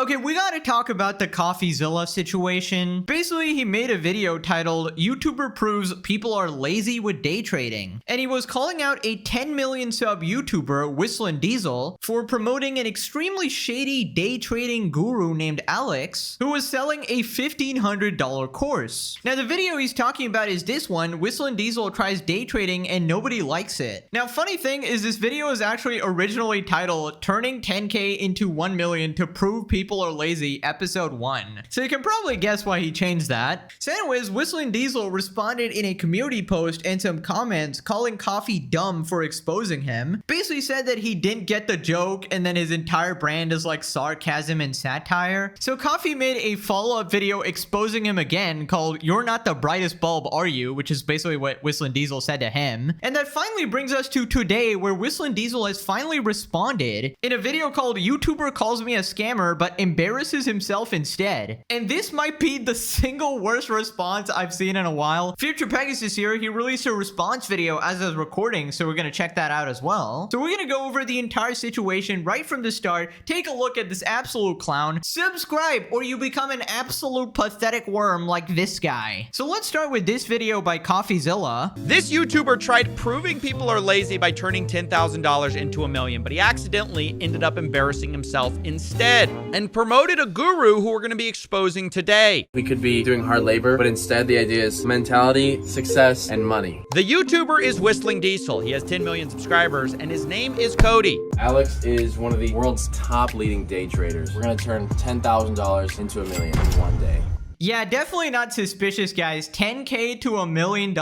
Okay, we gotta talk about the Coffeezilla situation. Basically, he made a video titled, YouTuber proves people are lazy with day trading. And he was calling out a 10 million sub YouTuber, Whistling Diesel, for promoting an extremely shady day trading guru named Alex, who was selling a $1,500 course. Now, the video he's talking about is this one. Whistling Diesel tries day trading and nobody likes it. Now, funny thing is this video is actually originally titled, Turning 10K into 1 million to prove people are lazy, episode 1. So you can probably guess why he changed that. So anyways, Whistling Diesel responded in a community post and some comments calling Coffee dumb for exposing him. Basically said that he didn't get the joke and then his entire brand is like sarcasm and satire. So Coffee made a follow-up video exposing him again called You're Not the Brightest Bulb, Are You? Which is basically what Whistling Diesel said to him. And that finally brings us to today, where Whistling Diesel has finally responded in a video called YouTuber Calls Me a Scammer but embarrasses himself instead. And this might be the single worst response I've seen in a while. Future Pegasus here, he released a response video as I was recording, so we're gonna check that out as well. So we're gonna go over the entire situation right from the start, take a look at this absolute clown, subscribe or you become an absolute pathetic worm like this guy. So let's start with this video by Coffeezilla. This YouTuber tried proving people are lazy by turning $10,000 into $1 million, but he accidentally ended up embarrassing himself instead and promoted a guru who we're going to be exposing today. We could be doing hard labor, but instead the idea is mentality, success, and money. The YouTuber is Whistling Diesel. He has 10 million subscribers and his name is Cody. Alex is one of the world's top leading day traders. We're going to turn $10,000 into $1 million in one day. Yeah, definitely not suspicious, guys. 10K to $1 million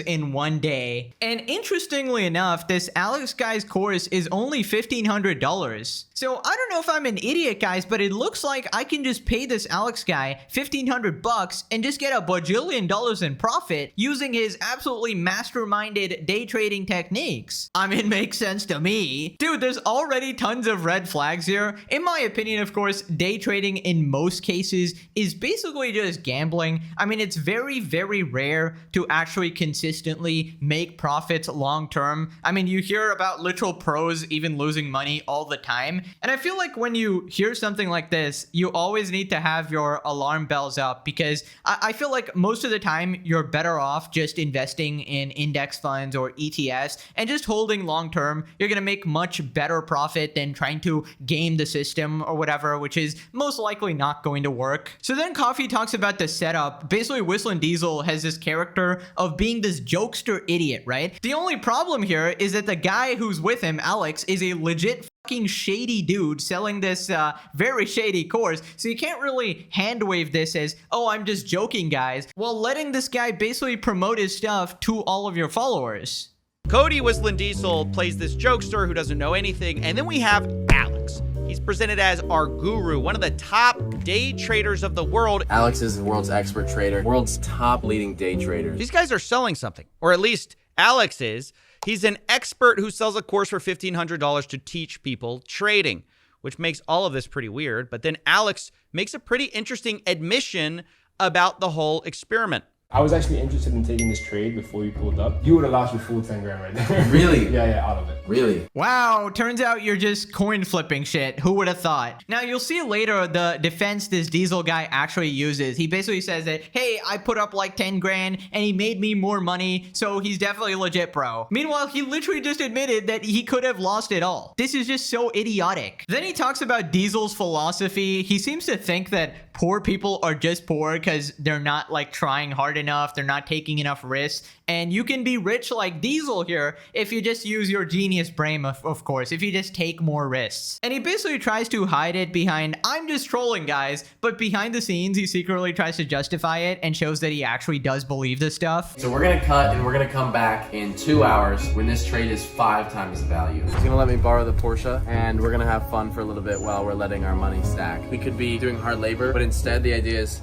in one day. And interestingly enough, this Alex guy's course is only $1,500. So I don't know if I'm an idiot, guys, but it looks like I can just pay this Alex guy 1,500 bucks and just get a bajillion dollars in profit using his absolutely masterminded day trading techniques. I mean, makes sense to me. Dude, there's already tons of red flags here. In my opinion, of course, day trading in most cases is basically just gambling. I mean, it's very, very rare to actually consistently make profits long term. I mean, you hear about literal pros even losing money all the time. And I feel like when you hear something like this, you always need to have your alarm bells up, because I feel like most of the time you're better off just investing in index funds or ETFs and just holding long term. You're going to make much better profit than trying to game the system or whatever, which is most likely not going to work. So then Coffee talks about the setup. Basically, Whistling Diesel has this character of being this jokester idiot, right? The only problem here is that the guy who's with him, Alex, is a legit fucking shady dude selling this very shady course. So you can't really hand wave this as, oh, I'm just joking, guys, while letting this guy basically promote his stuff to all of your followers. Cody Whistling Diesel plays this jokester who doesn't know anything. And then we have Alex. He's presented as our guru, one of the top day traders of the world. Alex is the world's expert trader, world's top leading day traders. These guys are selling something, or at least Alex is. He's an expert who sells a course for $1,500 to teach people trading, which makes all of this pretty weird. But then Alex makes a pretty interesting admission about the whole experiment. I was actually interested in taking this trade before you pulled up. You would have lost your full 10 grand right there. Really? Yeah, all of it. Really? Wow, turns out you're just coin flipping shit. Who would have thought? Now, you'll see later the defense this Diesel guy actually uses. He basically says that, hey, I put up like 10 grand and he made me more money, so he's definitely legit, bro. Meanwhile, he literally just admitted that he could have lost it all. This is just so idiotic. Then he talks about Diesel's philosophy. He seems to think that poor people are just poor because they're not like trying hard enough, they're not taking enough risks, and you can be rich like Diesel here if you just use your genius brain, of course, if you just take more risks. And he basically tries to hide it behind, I'm just trolling, guys, but behind the scenes he secretly tries to justify it and shows that he actually does believe this stuff. So we're gonna cut and we're gonna come back in 2 hours when this trade is 5 times the value. He's gonna let me borrow the Porsche and we're gonna have fun for a little bit while we're letting our money stack. We could be doing hard labor, but instead the idea is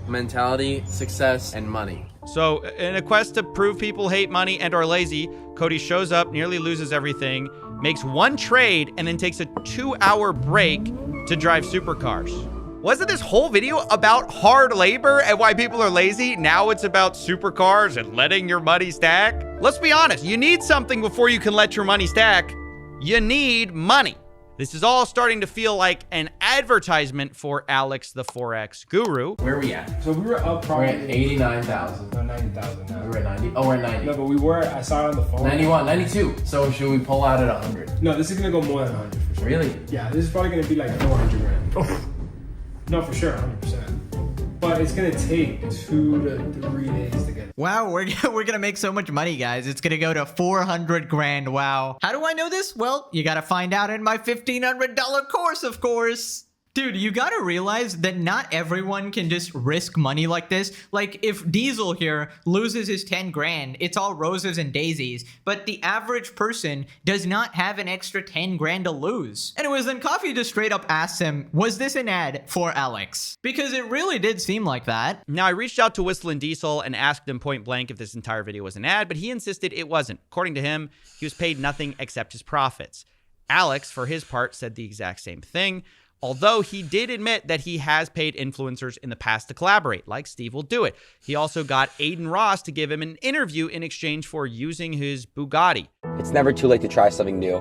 mentality, success, and money. So in a quest to prove people hate money and are lazy, Cody shows up, nearly loses everything, makes one trade, and then takes a 2-hour break to drive supercars. Wasn't this whole video about hard labor and why people are lazy? Now it's about supercars and letting your money stack? Let's be honest, you need something before you can let your money stack. You need money. This is all starting to feel like an advertisement for Alex the Forex Guru. Where are we at? So we were up We're probably at 89,000. no, 90,000 now. We're at 90. Oh, we're at 90. No, but we were, I saw it on the phone. 91, 92. So should we pull out at 100? No, this is gonna go more than 100 for sure. Really? Yeah, this is probably gonna be like 400 grand. No, for sure, 100%. But it's gonna take 2 to 3 days to get. Wow, we're gonna make so much money, guys. It's gonna go to 400 grand. Wow. How do I know this? Well, you gotta find out in my $1,500 course, of course. Dude, you gotta realize that not everyone can just risk money like this. Like, if Diesel here loses his 10 grand, it's all roses and daisies. But the average person does not have an extra 10 grand to lose. Anyways, then Coffee just straight up asked him, was this an ad for Alex? Because it really did seem like that. Now, I reached out to Whistling Diesel and asked him point blank if this entire video was an ad, but he insisted it wasn't. According to him, he was paid nothing except his profits. Alex, for his part, said the exact same thing. Although he did admit that he has paid influencers in the past to collaborate, like Steve will do it. He also got Aiden Ross to give him an interview in exchange for using his Bugatti. It's never too late to try something new.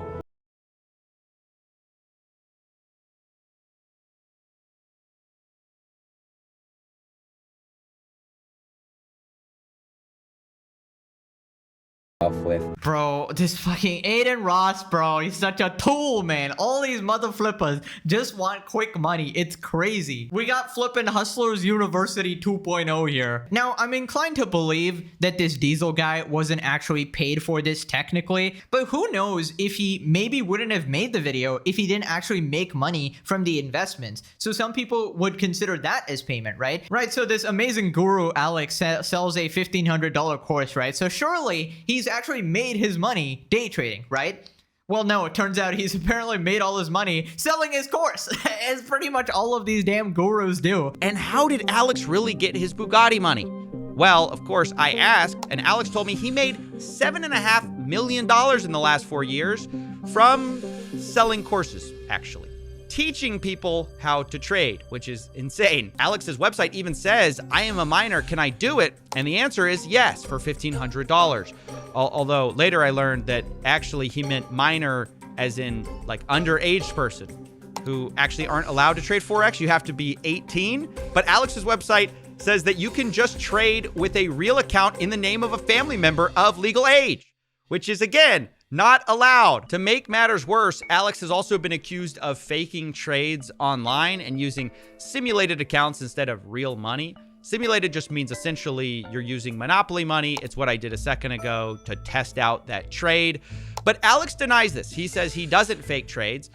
With. Bro, this fucking Aiden Ross, bro, he's such a tool, man. All these mother flippers just want quick money. It's crazy. We got flipping Hustlers University 2.0 here. Now, I'm inclined to believe that this Diesel guy wasn't actually paid for this technically, but who knows if he maybe wouldn't have made the video if he didn't actually make money from the investments. So some people would consider that as payment, right? Right, so this amazing guru, Alex, sells a $1,500 course, right? So surely he's actually made his money day trading, right? Well, no, it turns out he's apparently made all his money selling his course, as pretty much all of these damn gurus do. And how did Alex really get his Bugatti money? Well, of course, I asked, and Alex told me he made $7.5 million in the last 4 years from selling courses, actually. Teaching people how to trade, which is insane. Alex's website even says, I am a minor, can I do it? And the answer is yes, for $1,500. Although later I learned that actually he meant minor as in like underage person who actually aren't allowed to trade Forex. You have to be 18. But Alex's website says that you can just trade with a real account in the name of a family member of legal age, which is, again, not allowed. To make matters worse, Alex has also been accused of faking trades online and using simulated accounts instead of real money. Simulated just means essentially you're using Monopoly money. It's what I did a second ago to test out that trade. But Alex denies this. He says he doesn't fake trades.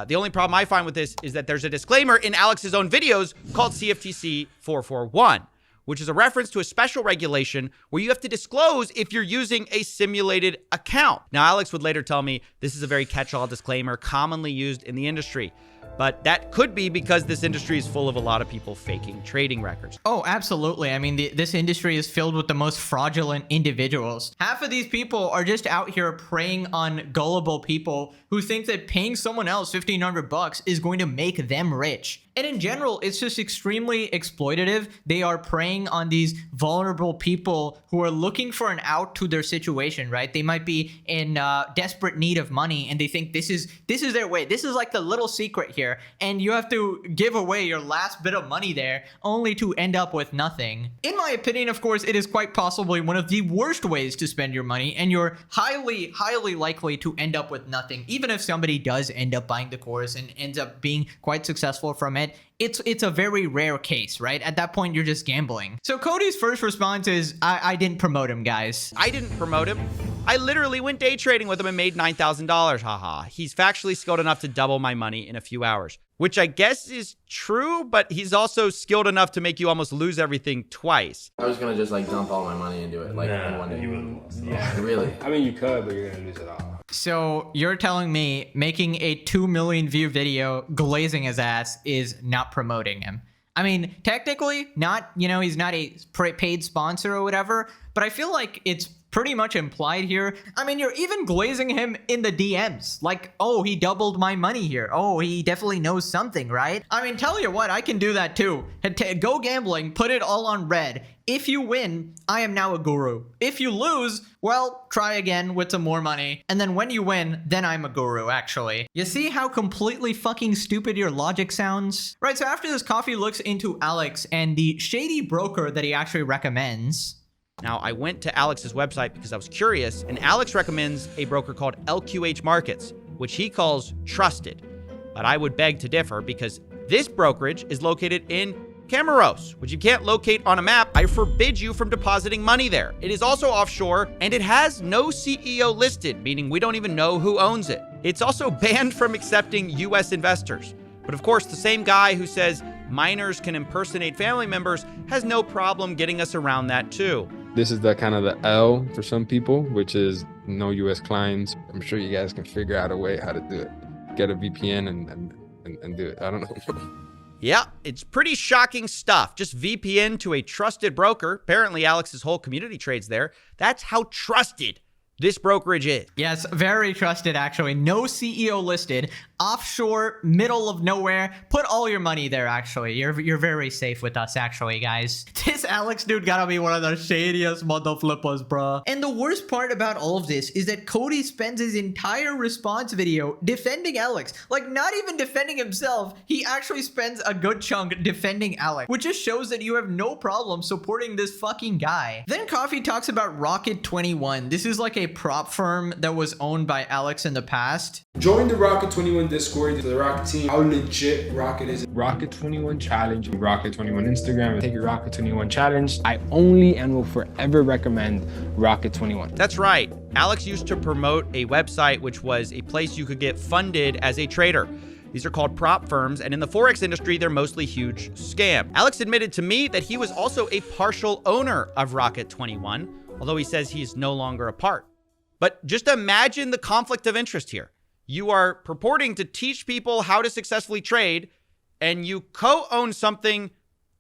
The only problem I find with this is that there's a disclaimer in Alex's own videos called CFTC 441. Which is a reference to a special regulation where you have to disclose if you're using a simulated account. Now, Alex would later tell me this is a very catch-all disclaimer commonly used in the industry. But that could be because this industry is full of a lot of people faking trading records. Oh, absolutely. I mean, this industry is filled with the most fraudulent individuals. Half of these people are just out here preying on gullible people who think that paying someone else $1,500 is going to make them rich. And in general, it's just extremely exploitative. They are preying on these vulnerable people who are looking for an out to their situation, right? They might be in desperate need of money and they think this is their way. This is like the little secret here. And you have to give away your last bit of money there only to end up with nothing. In my opinion, of course, it is quite possibly one of the worst ways to spend your money, and you're highly, highly likely to end up with nothing. Even if somebody does end up buying the course and ends up being quite successful from it, it's a very rare case, right? At that point, you're just gambling. So Cody's first response is, I didn't promote him, guys. I didn't promote him. I literally went day trading with him and made $9,000. Haha. He's factually skilled enough to double my money in a few hours, which I guess is true, but he's also skilled enough to make you almost lose everything twice. I was gonna just like dump all my money into it, like in one day. You wouldn't lose. Yeah, really. I mean, you could, but you're gonna lose it all. So you're telling me making a 2 million view video glazing his ass is not promoting him? I mean, technically not, he's not a paid sponsor or whatever, but I feel like it's pretty much implied here. I mean, you're even glazing him in the DMs. Like, oh, he doubled my money here. Oh, he definitely knows something, right? I mean, tell you what, I can do that too. Go gambling, put it all on red. If you win, I am now a guru. If you lose, well, try again with some more money. And then when you win, then I'm a guru, actually. You see how completely fucking stupid your logic sounds? Right, so after this, Coffee looks into Alex and the shady broker that he actually recommends. Now, I went to Alex's website because I was curious, and Alex recommends a broker called LQH Markets, which he calls trusted. But I would beg to differ because this brokerage is located in Camaros, which you can't locate on a map. I forbid you from depositing money there. It is also offshore, and it has no CEO listed, meaning we don't even know who owns it. It's also banned from accepting US investors. But of course, the same guy who says minors can impersonate family members has no problem getting us around that too. This is the kind of the L for some people, which is no US clients. I'm sure you guys can figure out a way how to do it. Get a VPN and do it. I don't know. Yeah, it's pretty shocking stuff. Just VPN to a trusted broker. Apparently, Alex's whole community trades there. That's how trusted this brokerage is. Yes, very trusted, actually. No CEO listed. Offshore, middle of nowhere. Put all your money there, actually. You're very safe with us, actually, guys. This Alex dude gotta be one of the shadiest motherflippers, bruh. And the worst part about all of this is that Cody spends his entire response video defending Alex. Like, not even defending himself. He actually spends a good chunk defending Alex, which just shows that you have no problem supporting this fucking guy. Then Coffee talks about Rocket 21. This is like a prop firm that was owned by Alex in the past. Join the Rocket 21 Discord, the Rocket team, how legit Rocket is. Rocket 21 challenge, Rocket 21 Instagram, take your Rocket 21 challenge. I only and will forever recommend Rocket 21. That's right. Alex used to promote a website which was a place you could get funded as a trader. These are called prop firms, and in the Forex industry, they're mostly huge scam. Alex admitted to me that he was also a partial owner of Rocket 21, although he says he's no longer a part. But just imagine the conflict of interest here. You are purporting to teach people how to successfully trade, and you co-own something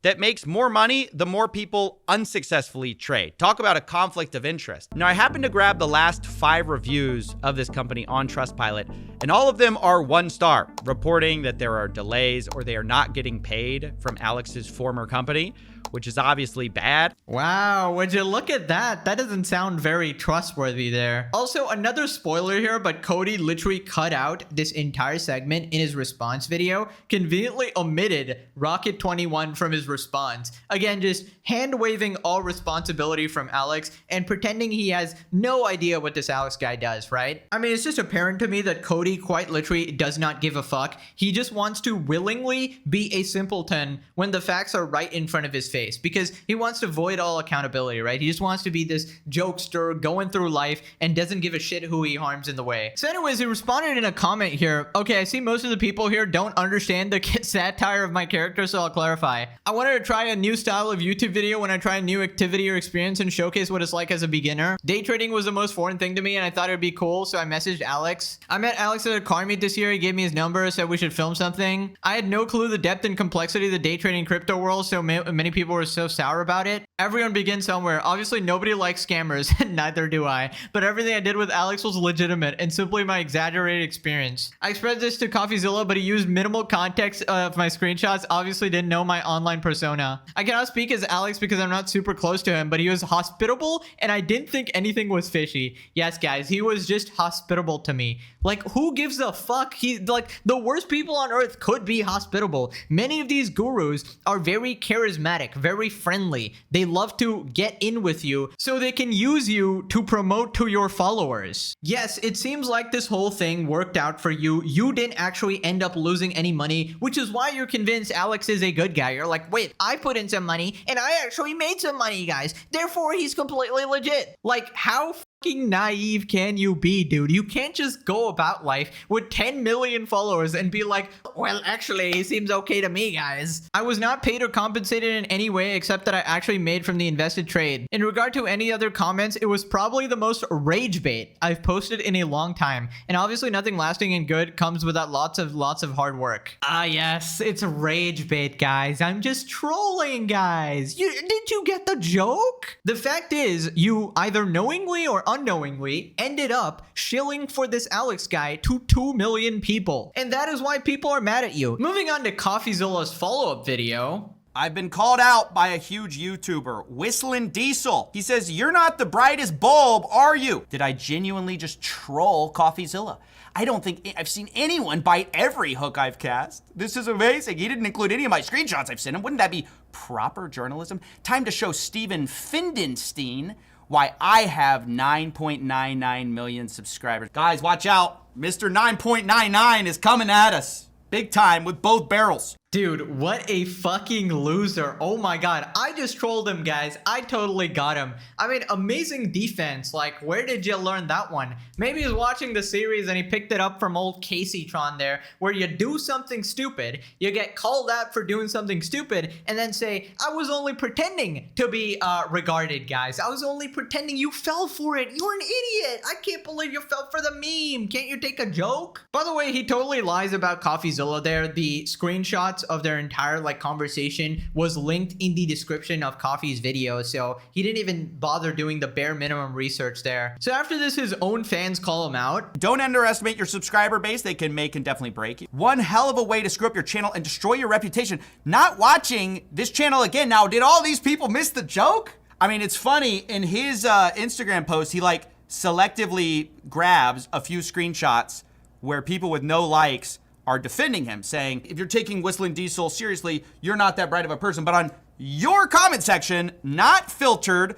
that makes more money the more people unsuccessfully trade. Talk about a conflict of interest. Now, I happened to grab the last 5 reviews of this company on Trustpilot, and all of them are 1 star, reporting that there are delays or they are not getting paid from Alex's former company, which is obviously bad. Wow, would you look at that? That doesn't sound very trustworthy there. Also, another spoiler here, but Cody literally cut out this entire segment in his response video, conveniently omitted Rocket 21 from his response. Again, just hand-waving all responsibility from Alex and pretending he has no idea what this Alex guy does, right? I mean, it's just apparent to me that Cody quite literally does not give a fuck. He just wants to willingly be a simpleton when the facts are right in front of his face, because he wants to avoid all accountability, right? He just wants to be this jokester going through life and doesn't give a shit who he harms in the way. So anyways, he responded in a comment here. Okay, I see most of the people here don't understand the satire of my character, so I'll clarify. I wanted to try a new style of YouTube video when I try a new activity or experience and showcase what it's like as a beginner. Day trading was the most foreign thing to me, and I thought it would be cool, so I messaged Alex. I met Alex at a car meet this year. He gave me his number, said we should film something. I had no clue the depth and complexity of the day trading crypto world, so many people were so sour about it. Everyone begins somewhere. Obviously, nobody likes scammers, and neither do I. But everything I did with Alex was legitimate and simply my exaggerated experience. I expressed this to Coffeezilla, but he used minimal context of my screenshots. Obviously, didn't know my online persona. I cannot speak as Alex because I'm not super close to him, but he was hospitable, and I didn't think anything was fishy. Yes, guys, he was just hospitable to me. Like, who gives a fuck? Like, the worst people on earth could be hospitable. Many of these gurus are very charismatic, very friendly. They love to get in with you so they can use you to promote to your followers. Yes, it seems like this whole thing worked out for you. You didn't actually end up losing any money, which is why you're convinced Alex is a good guy. You're like, wait, I put in some money and I actually made some money, guys. Therefore, he's completely legit. Like, how naive can you be, dude? You can't just go about life with 10 million followers and be like, well, actually, he seems okay to me, guys. I was not paid or compensated in any way except that I actually made from the invested trade. In regard to any other comments, it was probably the most rage bait I've posted in a long time. And obviously nothing lasting and good comes without lots of hard work. Ah, yes, it's rage bait, guys. I'm just trolling, guys. Did you get the joke? The fact is, you either knowingly or unknowingly ended up shilling for this Alex guy to 2 million people. And that is why people are mad at you. Moving on to Coffeezilla's follow-up video. I've been called out by a huge YouTuber, Whistling Diesel. He says, you're not the brightest bulb, are you? Did I genuinely just troll Coffeezilla? I don't think I've seen anyone bite every hook I've cast. This is amazing. He didn't include any of my screenshots I've sent him. Wouldn't that be proper journalism? Time to show Steven Findenstein why I have 9.99 million subscribers. Guys, watch out. Mr. 9.99 is coming at us. Big time with both barrels. Dude, what a fucking loser. Oh my god. I just trolled him, guys. I totally got him. I mean, amazing defense. Like, where did you learn that one? Maybe he's watching the series and he picked it up from old Caseytron there, where you do something stupid, you get called out for doing something stupid, and then say, I was only pretending to be regarded, guys. I was only pretending. You fell for it. You're an idiot. I can't believe you fell for the meme. Can't you take a joke? By the way, he totally lies about Coffeezilla there. The screenshots of their entire conversation was linked in the description of Coffee's video, so he didn't even bother doing the bare minimum research there. So after this, his own fans call him out. Don't underestimate your subscriber base. They can make and definitely break you. One hell of a way to screw up your channel and destroy your reputation. Not watching this channel again. Now, did all these people miss the joke? I mean, it's funny. In his Instagram post, he selectively grabs a few screenshots where people with no likes are defending him, saying, if you're taking Whistling Diesel seriously, you're not that bright of a person. But on your comment section, not filtered,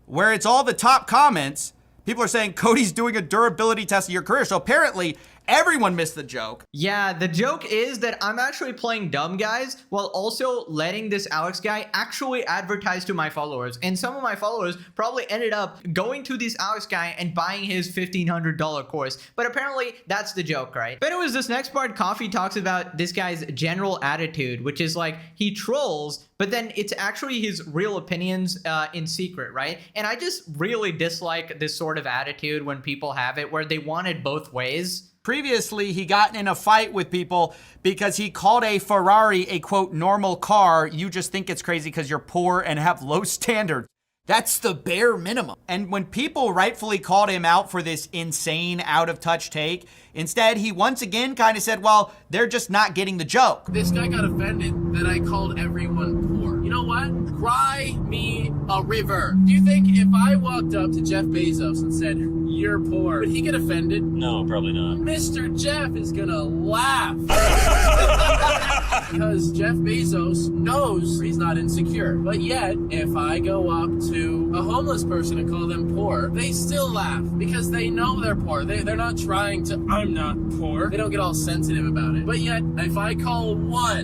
where it's all the top comments, people are saying Cody's doing a durability test of your career. So apparently everyone missed the joke. Yeah, the joke is that I'm actually playing dumb, guys, while also letting this Alex guy actually advertise to my followers. And some of my followers probably ended up going to this Alex guy and buying his $1,500 course. But apparently that's the joke, right? But anyways, this next part, Coffee talks about this guy's general attitude, which is he trolls, but then it's actually his real opinions in secret, right? And I just really dislike this sort of attitude when people have it, where they want it both ways. Previously, he got in a fight with people because he called a Ferrari a, quote, normal car. You just think it's crazy because you're poor and have low standards. That's the bare minimum. And when people rightfully called him out for this insane, out-of-touch take, instead, he once again kind of said, well, they're just not getting the joke. This guy got offended that I called everyone poor. You know what? Cry me a river. Do you think if I walked up to Jeff Bezos and said, you're poor, would he get offended? No, probably not. Mr. Jeff is gonna laugh. Because Jeff Bezos knows he's not insecure. But yet, if I go up to a homeless person and call them poor, they still laugh because they know they're poor. They're not trying to, I'm not poor. They don't get all sensitive about it. But yet, if I call one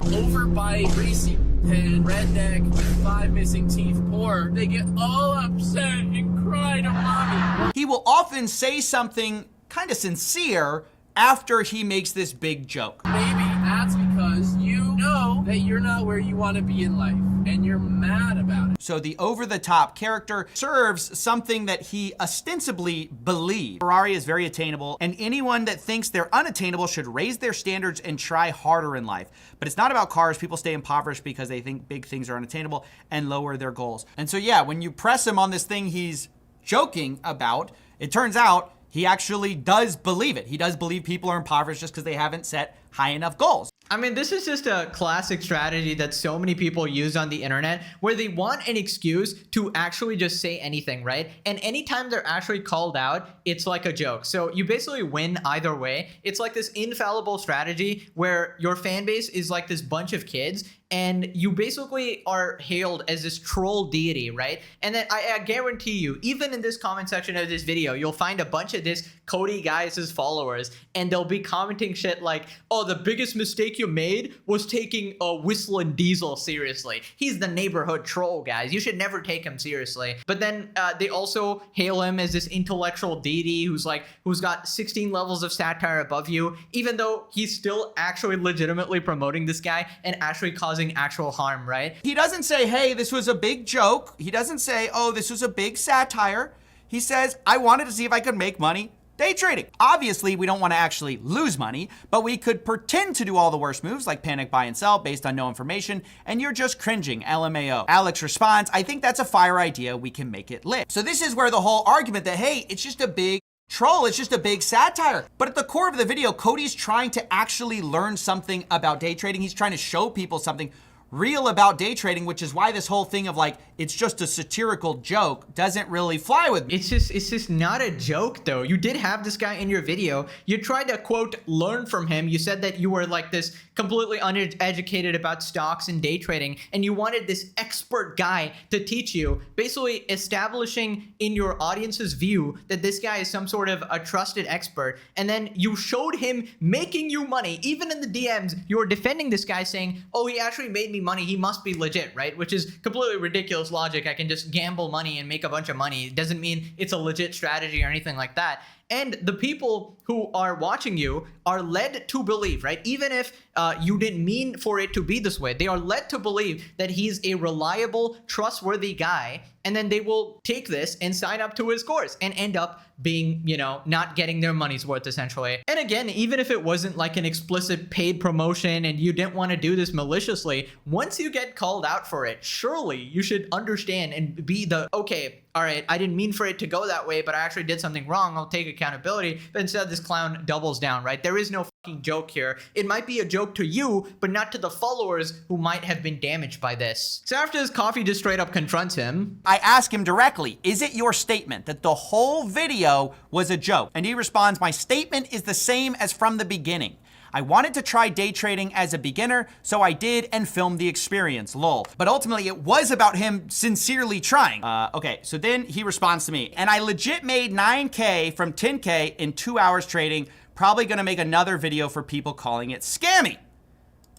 overbite, greasy head, redneck, with 5 missing teeth poor, they get all upset and cry to mommy. He will often say something kind of sincere after he makes this big joke. Maybe that's because you know that you're not where you want to be in life and you're mad about it. So the over-the-top character serves something that he ostensibly believes. Ferrari is very attainable, and anyone that thinks they're unattainable should raise their standards and try harder in life. But it's not about cars. People stay impoverished because they think big things are unattainable and lower their goals. And so yeah, when you press him on this thing he's joking about, it turns out he actually does believe it. He does believe people are impoverished just because they haven't set high enough goals. I mean, this is just a classic strategy that so many people use on the internet, where they want an excuse to actually just say anything, right? And anytime they're actually called out, it's like a joke. So you basically win either way. It's like this infallible strategy where your fan base is like this bunch of kids, and you basically are hailed as this troll deity, right? And then I guarantee you, even in this comment section of this video, you'll find a bunch of this Cody guys' followers, and they'll be commenting shit like, oh, the biggest mistake mistake you made was taking Whistling Diesel seriously. He's the neighborhood troll, guys. You should never take him seriously. But then they also hail him as this intellectual deity who's got 16 levels of satire above you, even though he's still actually legitimately promoting this guy and actually causing actual harm, right? He doesn't say, hey, this was a big joke. He doesn't say, oh, this was a big satire. He says, I wanted to see if I could make money day trading. Obviously, we don't want to actually lose money, but we could pretend to do all the worst moves like panic buy and sell based on no information, and you're just cringing, LMAO. Alex responds, I think that's a fire idea. We can make it lit. So this is where the whole argument that, hey, it's just a big troll, it's just a big satire. But at the core of the video, Cody's trying to actually learn something about day trading. He's trying to show people something real about day trading, which is why this whole thing of like, it's just a satirical joke doesn't really fly with me. It's just not a joke though. You did have this guy in your video. You tried to quote, learn from him. You said that you were like this completely uneducated about stocks and day trading, and you wanted this expert guy to teach you, basically establishing in your audience's view that this guy is some sort of a trusted expert. And then you showed him making you money. Even in the DMs, you were defending this guy saying, oh, he actually made me money. He must be legit, right? Which is completely ridiculous logic. I can just gamble money and make a bunch of money. It doesn't mean it's a legit strategy or anything like that. And the people who are watching you are led to believe, right? Even if you didn't mean for it to be this way, they are led to believe that he's a reliable, trustworthy guy. And then they will take this and sign up to his course and end up being, you know, not getting their money's worth essentially. And again, even if it wasn't like an explicit paid promotion and you didn't want to do this maliciously, once you get called out for it, surely you should understand and be the, okay, all right, I didn't mean for it to go that way, but I actually did something wrong. I'll take accountability. But instead, this clown doubles down, right? There is no fucking joke here. It might be a joke to you, but not to the followers who might have been damaged by this. So after this, Coffee just straight up confronts him. I ask him directly, is it your statement that the whole video was a joke? And he responds, my statement is the same as from the beginning. I wanted to try day trading as a beginner, so I did and filmed the experience, lol. But ultimately, it was about him sincerely trying. Okay, so then he responds to me, and I legit made 9K from 10K in 2 hours trading, probably gonna make another video for people calling it scammy.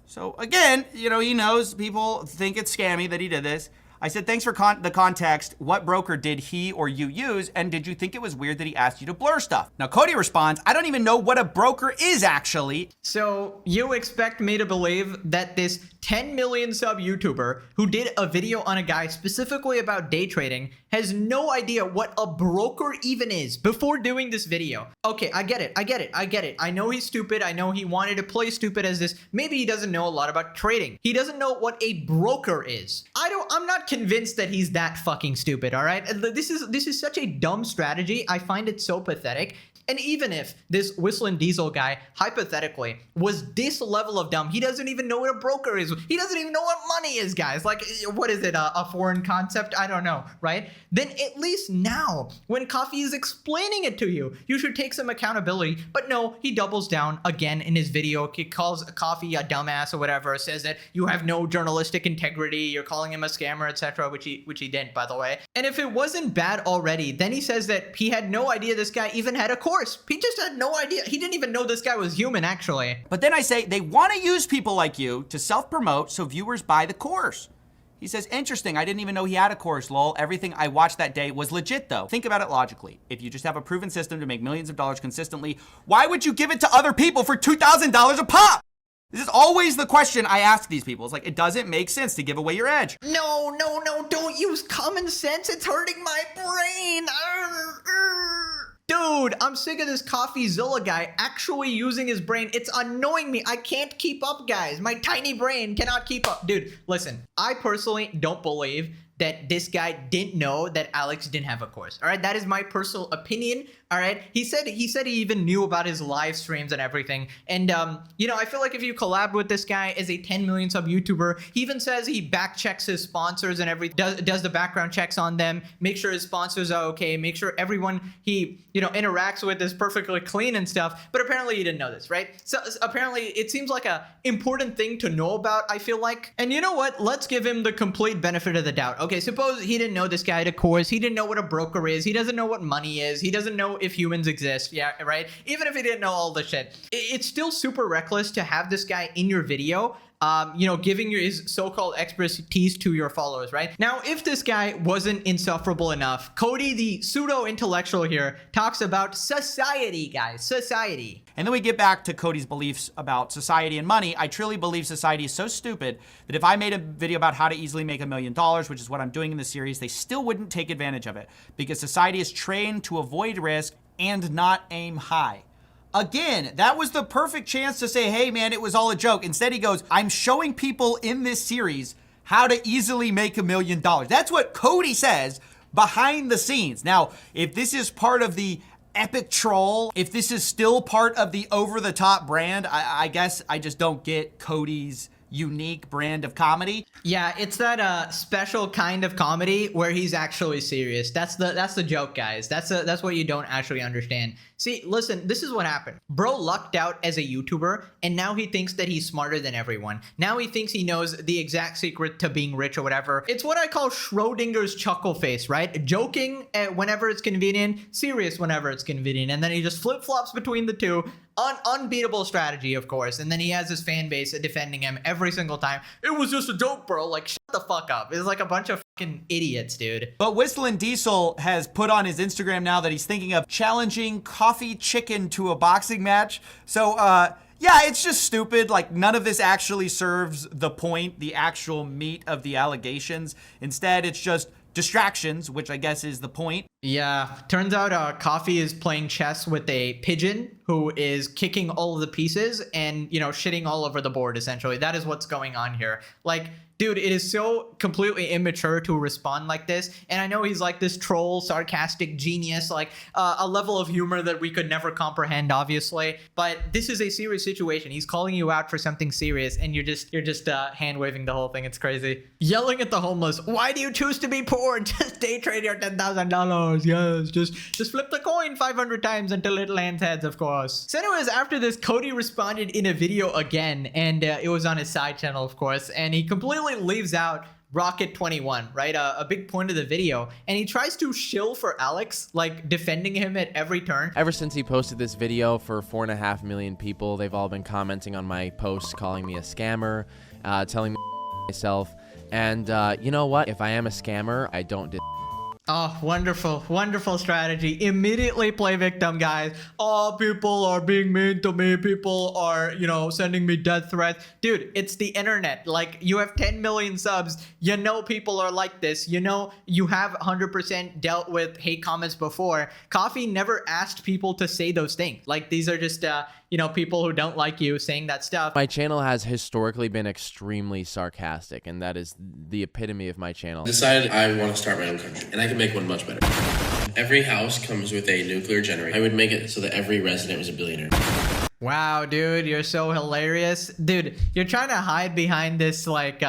So again, you know, he knows people think it's scammy that he did this. I said, thanks for the context. What broker did he or you use? And did you think it was weird that he asked you to blur stuff? Now, Cody responds, I don't even know what a broker is actually. So you expect me to believe that this 10 million sub YouTuber who did a video on a guy specifically about day trading has no idea what a broker even is before doing this video. Okay, I get it. I know he's stupid. I know he wanted to play stupid as this. Maybe he doesn't know a lot about trading. He doesn't know what a broker is. I'm not convinced that he's that fucking stupid, all right? This is such a dumb strategy. I find it so pathetic. And even if this Whistling Diesel guy, hypothetically, was this level of dumb, he doesn't even know what a broker is. He doesn't even know what money is, guys. Like, what is it, a foreign concept? I don't know, right? Then at least now, when Coffee is explaining it to you, you should take some accountability. But no, he doubles down again in his video. He calls Coffee a dumbass or whatever, says that you have no journalistic integrity, you're calling him a scammer, etc., which he didn't, by the way. And if it wasn't bad already, then he says that he had no idea this guy even had a course. He just had no idea. He didn't even know this guy was human, actually. But then I say, they want to use people like you to self-promote so viewers buy the course. He says, interesting, I didn't even know he had a course, lol. Everything I watched that day was legit, though. Think about it logically. If you just have a proven system to make millions of dollars consistently, why would you give it to other people for $2,000 a pop? This is always the question I ask these people. It's like, it doesn't make sense to give away your edge. No, don't use common sense. It's hurting my brain. Dude, I'm sick of this Coffeezilla guy actually using his brain. It's annoying me. I can't keep up, guys. My tiny brain cannot keep up. Dude, listen, I personally don't believe that this guy didn't know that Alex didn't have a course. All right, that is my personal opinion. All right, he said he even knew about his live streams and everything. And you know, I feel like if you collab with this guy as a 10 million sub YouTuber, he even says he back checks his sponsors and everything, does the background checks on them, make sure his sponsors are okay, make sure everyone he interacts with is perfectly clean and stuff. But apparently he didn't know this, right? So apparently it seems like a important thing to know about, I feel like. And you know what? Let's give him the complete benefit of the doubt. Okay, suppose he didn't know this guy had a course. He didn't know what a broker is. He doesn't know what money is. He doesn't know if humans exist. Yeah, right? Even if he didn't know all the shit. It's still super reckless to have this guy in your video, you know, giving his so-called expertise to your followers, right? Now, if this guy wasn't insufferable enough, Cody, the pseudo-intellectual here, talks about society, guys, society. And then we get back to Cody's beliefs about society and money. I truly believe society is so stupid that if I made a video about how to easily make $1 million, which is what I'm doing in the series, they still wouldn't take advantage of it because society is trained to avoid risk and not aim high. Again, that was the perfect chance to say, hey man, it was all a joke. Instead he goes, I'm showing people in this series how to easily make $1 million. That's what Cody says behind the scenes. Now, if this is part of the epic troll, if this is still part of the over-the-top brand, I guess I just don't get Cody's unique brand of comedy. Yeah, it's that special kind of comedy where he's actually serious. That's the joke, guys. That's what you don't actually understand. See, listen, this is what happened. Bro lucked out as a YouTuber, and now he thinks that he's smarter than everyone. Now he thinks he knows the exact secret to being rich or whatever. It's what I call Schrodinger's chuckle face, right? Joking whenever it's convenient, serious whenever it's convenient, and then he just flip-flops between the two. Unbeatable strategy, of course, and then he has his fan base defending him every single time. It was just a joke, bro. Like, shut the fuck up. It's like a bunch of fucking idiots, dude. But Whistling Diesel has put on his Instagram now that he's thinking of challenging Coffee Chicken to a boxing match. So, yeah, it's just stupid. Like, none of this actually serves the point, the actual meat of the allegations. Instead, it's just distractions, which I guess is the point. Yeah, turns out Coffee is playing chess with a pigeon who is kicking all of the pieces and, you know, shitting all over the board, essentially. That is what's going on here. Like, dude, it is so completely immature to respond like this. And I know he's like this troll, sarcastic genius, like a level of humor that we could never comprehend, obviously. But this is a serious situation. He's calling you out for something serious, and you're just hand waving the whole thing. It's crazy. Yelling at the homeless. Why do you choose to be poor? Just day trade your $10,000. Yes, just flip the coin 500 times until it lands heads, of course. So anyways, after this, Cody responded in a video again, and it was on his side channel, of course, and he completely leaves out Rocket 21, right? A big point of the video, and he tries to shill for Alex, like defending him at every turn. Ever since he posted this video for 4.5 million people, they've all been commenting on my posts, calling me a scammer, telling me myself. And you know what? If I am a scammer, I don't Oh, wonderful, wonderful strategy. Immediately play victim, guys. Oh, people are being mean to me. People are, you know, sending me death threats. Dude, it's the internet. Like, you have 10 million subs. You know people are like this. You know you have 100% dealt with hate comments before. Coffee never asked people to say those things. Like, these are just, you know, people who don't like you saying that stuff. My channel has historically been extremely sarcastic, and that is the epitome of my channel. Decided I want to start my own country, and I can make one much better. Every house comes with a nuclear generator. I would make it so that every resident was a billionaire. Wow, dude, you're so hilarious. Dude, you're trying to hide behind this, like,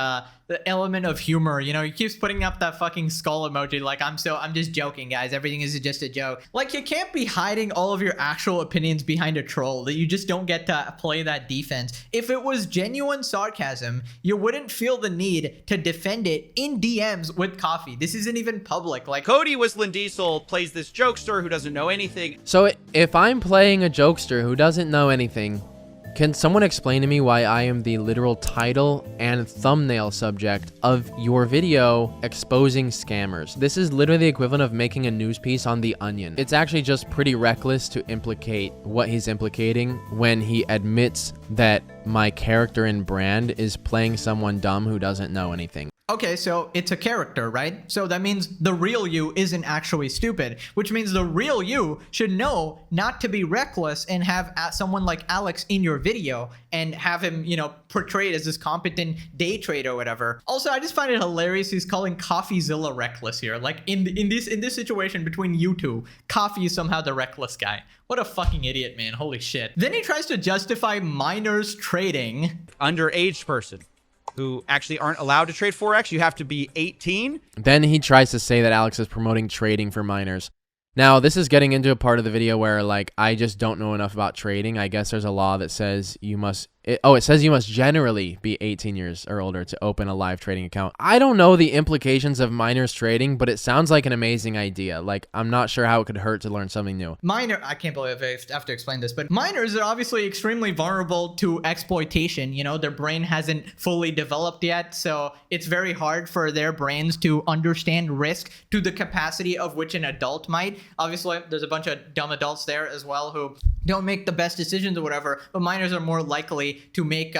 the element of humor. You know, he keeps putting up that fucking skull emoji like, I'm just joking, guys. Everything is just a joke. Like, you can't be hiding all of your actual opinions behind a troll. That you just don't get to play that defense. If it was genuine sarcasm, you wouldn't feel the need to defend it in DMs with Coffee. This isn't even public. Like, Cody Whistling Diesel plays this jokester who doesn't know anything. So if I'm playing a jokester who doesn't know anything, can someone explain to me why I am the literal title and thumbnail subject of your video exposing scammers? This is literally the equivalent of making a news piece on The Onion. It's actually just pretty reckless to implicate what he's implicating when he admits that my character and brand is playing someone dumb who doesn't know anything. okay, so it's a character, right? So that means the real you isn't actually stupid, which means the real you should know not to be reckless and have someone like Alex in your video and have him, you know, portrayed as this competent day trader or whatever. Also, I just find it hilarious he's calling Coffeezilla reckless here. Like in this situation between you two, Coffee is somehow the reckless guy. What a fucking idiot, man. Holy shit. Then he tries to justify minors trading. Underage person who actually aren't allowed to trade Forex. You have to be 18. Then he tries to say that Alex is promoting trading for minors. Now, this is getting into a part of the video where, like, I just don't know enough about trading. I guess there's a law that says you must It says you must generally be 18 years or older to open a live trading account. I don't know the implications of minors trading, but it sounds like an amazing idea. Like, I'm not sure how it could hurt to learn something new. I can't believe I have to explain this, but minors are obviously extremely vulnerable to exploitation. You know, their brain hasn't fully developed yet, so it's very hard for their brains to understand risk to the capacity of which an adult might. Obviously, there's a bunch of dumb adults there as well who don't make the best decisions or whatever, but minors are more likely to make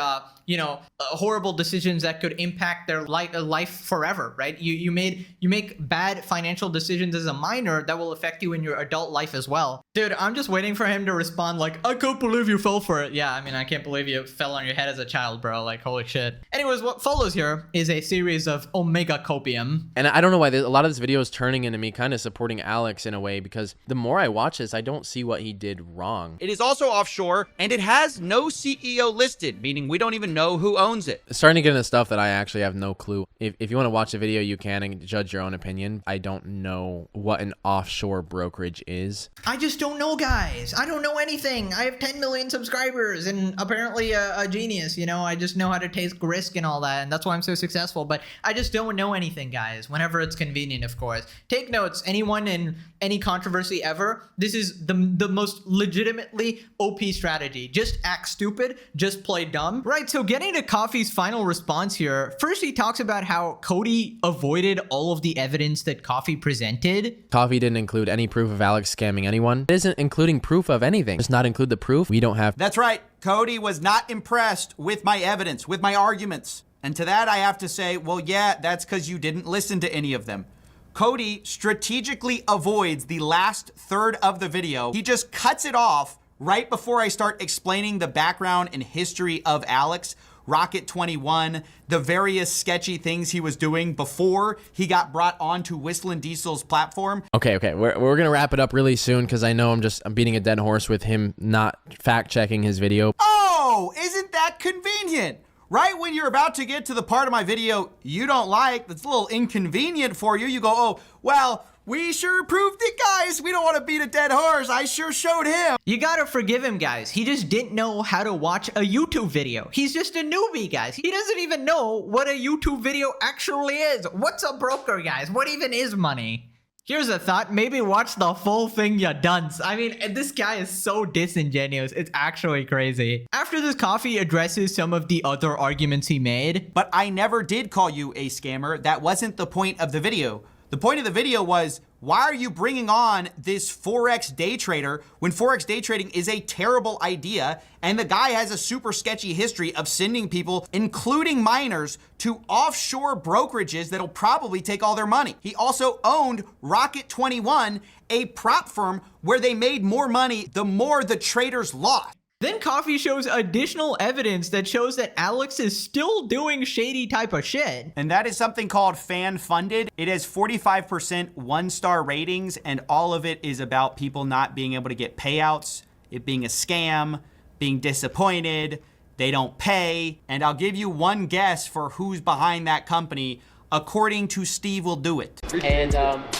horrible decisions that could impact their life forever, right? You make bad financial decisions as a minor that will affect you in your adult life as well. Dude, I'm just waiting for him to respond like, I can't believe you fell for it. Yeah, I mean, I can't believe you fell on your head as a child, bro. Like, holy shit. Anyways, what follows here is a series of Omega Copium. And I don't know why a lot of this video is turning into me kind of supporting Alex in a way, because the more I watch this, I don't see what he did wrong. It is also offshore, and it has no CEO listed, meaning we don't even know who owns it. Starting to get into stuff that I actually have no clue. If you want to watch the video, you can and judge your own opinion. I don't know what an offshore brokerage is. I just don't know, guys. I don't know anything. I have 10 million subscribers and apparently a genius, you know? I just know how to take risk and all that, and that's why I'm so successful, but I just don't know anything, guys, whenever it's convenient, of course. Take notes, anyone in any controversy ever, this is the most legitimately OP strategy. Just act stupid, just play dumb. Right, so getting to Coffee's final response here, first he talks about how Cody avoided all of the evidence that Coffee presented. Coffee didn't include any proof of Alex scamming anyone. It isn't including proof of anything. Just not include the proof. We don't have. That's right. Cody was not impressed with my evidence, with my arguments. And to that, I have to say, well, yeah, that's because you didn't listen to any of them. Cody strategically avoids the last third of the video. He just cuts it off right before I start explaining the background and history of Alex, Rocket 21, the various sketchy things he was doing before he got brought onto Whistling Diesel's platform. Okay. We're gonna wrap it up really soon because I know I'm beating a dead horse with him not fact checking his video. Oh, isn't that convenient? Right when you're about to get to the part of my video you don't like, that's a little inconvenient for you, you go, oh, well, we sure proved it, guys. We don't want to beat a dead horse. I sure showed him. You gotta forgive him, guys. He just didn't know how to watch a YouTube video. He's just a newbie, guys. He doesn't even know what a YouTube video actually is. What's a broker, guys? What even is money? Here's a thought, maybe watch the full thing, you dunce. I mean, this guy is so disingenuous. It's actually crazy. After this, Coffee addresses some of the other arguments he made. But I never did call you a scammer. That wasn't the point of the video. The point of the video was, why are you bringing on this Forex day trader when Forex day trading is a terrible idea and the guy has a super sketchy history of sending people, including minors, to offshore brokerages that'll probably take all their money. He also owned Rocket 21, a prop firm where they made more money the more the traders lost. Then Coffee shows additional evidence that shows that Alex is still doing shady type of shit. And that is something called fan funded. It has 45% 1-star ratings, and all of it is about people not being able to get payouts, it being a scam, being disappointed, they don't pay. And I'll give you one guess for who's behind that company. According to Steve Will Do It. And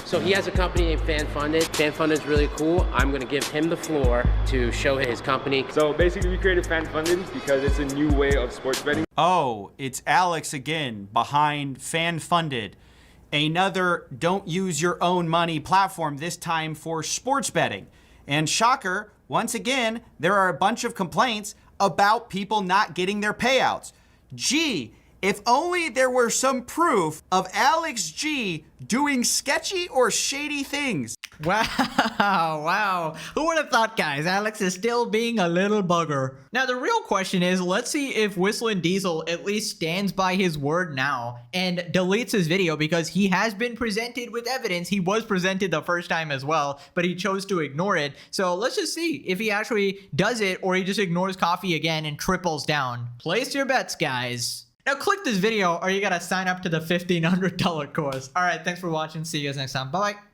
so he has a company named Fan Funded. Fan Funded is really cool. I'm gonna give him the floor to show his company. So basically we created Fan Funded because it's a new way of sports betting. Oh, it's Alex again behind Fan Funded. Another don't use your own money platform, this time for sports betting. And shocker, once again, there are a bunch of complaints about people not getting their payouts. Gee, if only there were some proof of Alex G doing sketchy or shady things. Wow. Who would have thought, guys? Alex is still being a little bugger. Now, the real question is, let's see if Whistling Diesel at least stands by his word now and deletes his video, because he has been presented with evidence. He was presented the first time as well, but he chose to ignore it. So let's just see if he actually does it or he just ignores Coffee again and triples down. Place your bets, guys. Now click this video or you gotta sign up to the $1,500 course. All right, thanks for watching. See you guys next time. Bye-bye.